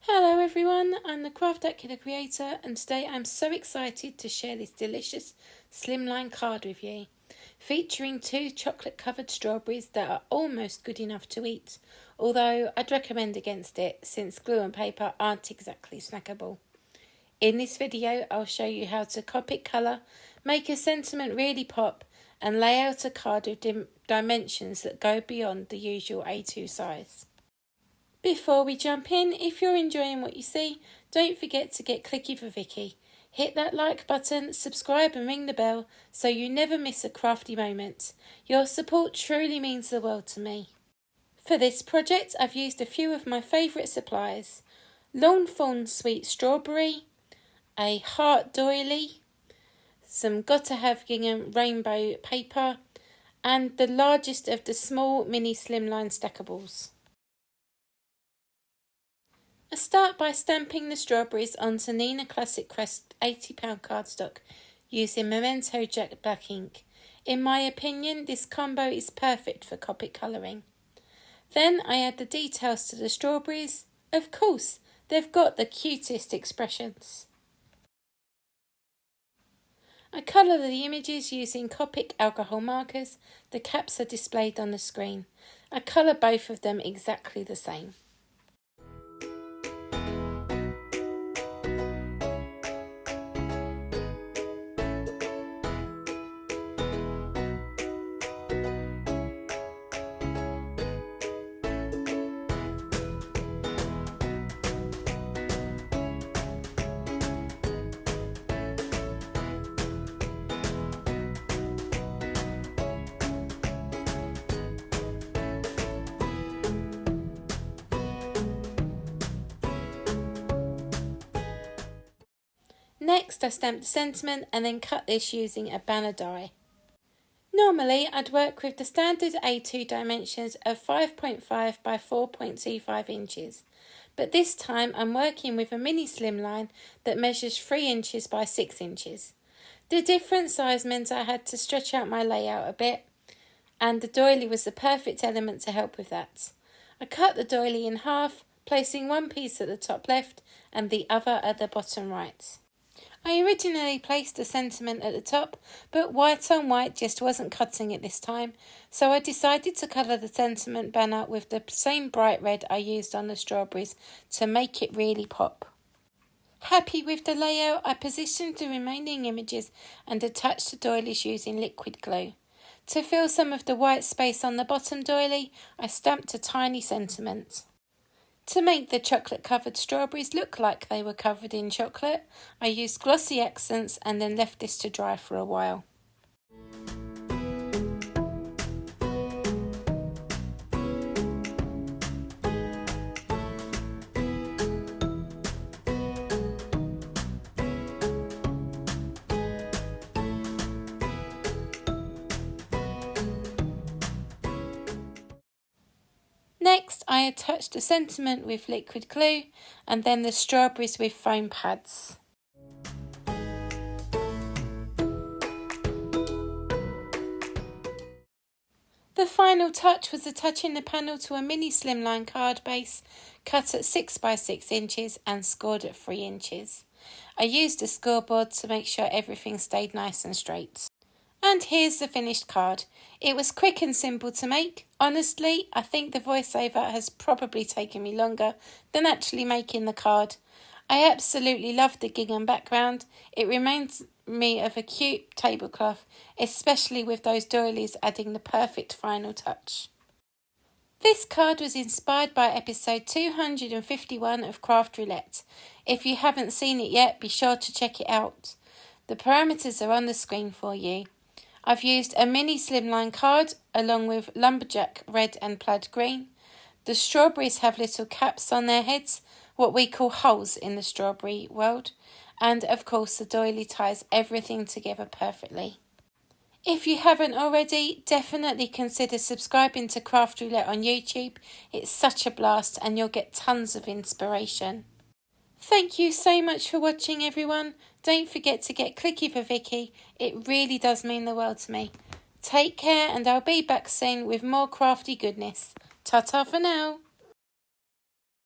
Hello everyone, I'm the Craft@Killer creator and today I'm so excited to share this delicious slimline card with you, featuring 2 chocolate covered strawberries that are almost good enough to eat, although I'd recommend against it since glue and paper aren't exactly snackable. In this video I'll show you how to Copic colour, make a sentiment really pop and lay out a card with dimensions that go beyond the usual A2 size. Before we jump in, if you're enjoying what you see, don't forget to get clicky for Vicki. Hit that like button, subscribe and ring the bell so you never miss a crafty moment. Your support truly means the world to me. For this project, I've used a few of my favourite supplies. Lawn Fawn Sweet Strawberry, a Heart Doily, some Gotta Have Gingham Rainbow Paper, and the largest of the small mini slimline stackables. I start by stamping the strawberries onto Nina Classic Crest £80 cardstock using Memento Jet Black ink. In my opinion, this combo is perfect for Copic colouring. Then I add the details to the strawberries. Of course, they've got the cutest expressions. I colour the images using Copic alcohol markers. The caps are displayed on the screen. I colour both of them exactly the same. Next I stamp the sentiment and then cut this using a banner die. Normally I'd work with the standard A2 dimensions of 5.5 by 4.25 inches, but this time I'm working with a mini slimline that measures 3 inches by 6 inches. The different size meant I had to stretch out my layout a bit, and the doily was the perfect element to help with that. I cut the doily in half, placing one piece at the top left and the other at the bottom right. I originally placed the sentiment at the top, but white on white just wasn't cutting it this time, so I decided to colour the sentiment banner with the same bright red I used on the strawberries to make it really pop. Happy with the layout, I positioned the remaining images and attached the doilies using liquid glue. To fill some of the white space on the bottom doily, I stamped a tiny sentiment. To make the chocolate-covered strawberries look like they were covered in chocolate, I used glossy accents and then left this to dry for a while. Next, I attached the sentiment with liquid glue and then the strawberries with foam pads. The final touch was attaching the panel to a mini slimline card base cut at 6 by 6 inches and scored at 3 inches. I used a scoreboard to make sure everything stayed nice and straight. And here's the finished card. It was quick and simple to make. Honestly, I think the voiceover has probably taken me longer than actually making the card. I absolutely love the gingham background. It reminds me of a cute tablecloth, especially with those doilies adding the perfect final touch. This card was inspired by episode 251 of Craft Roulette. If you haven't seen it yet, be sure to check it out. The parameters are on the screen for you. I've used a mini slimline card along with lumberjack red and plaid green. The strawberries have little caps on their heads, what we call holes in the strawberry world. And of course the doily ties everything together perfectly. If you haven't already, definitely consider subscribing to Craft Roulette on YouTube. It's such a blast and you'll get tons of inspiration. Thank you so much for watching everyone. Don't forget to get clicky for Vicki. It really does mean the world to me. Take care and I'll be back soon with more crafty goodness. Ta-ta for now.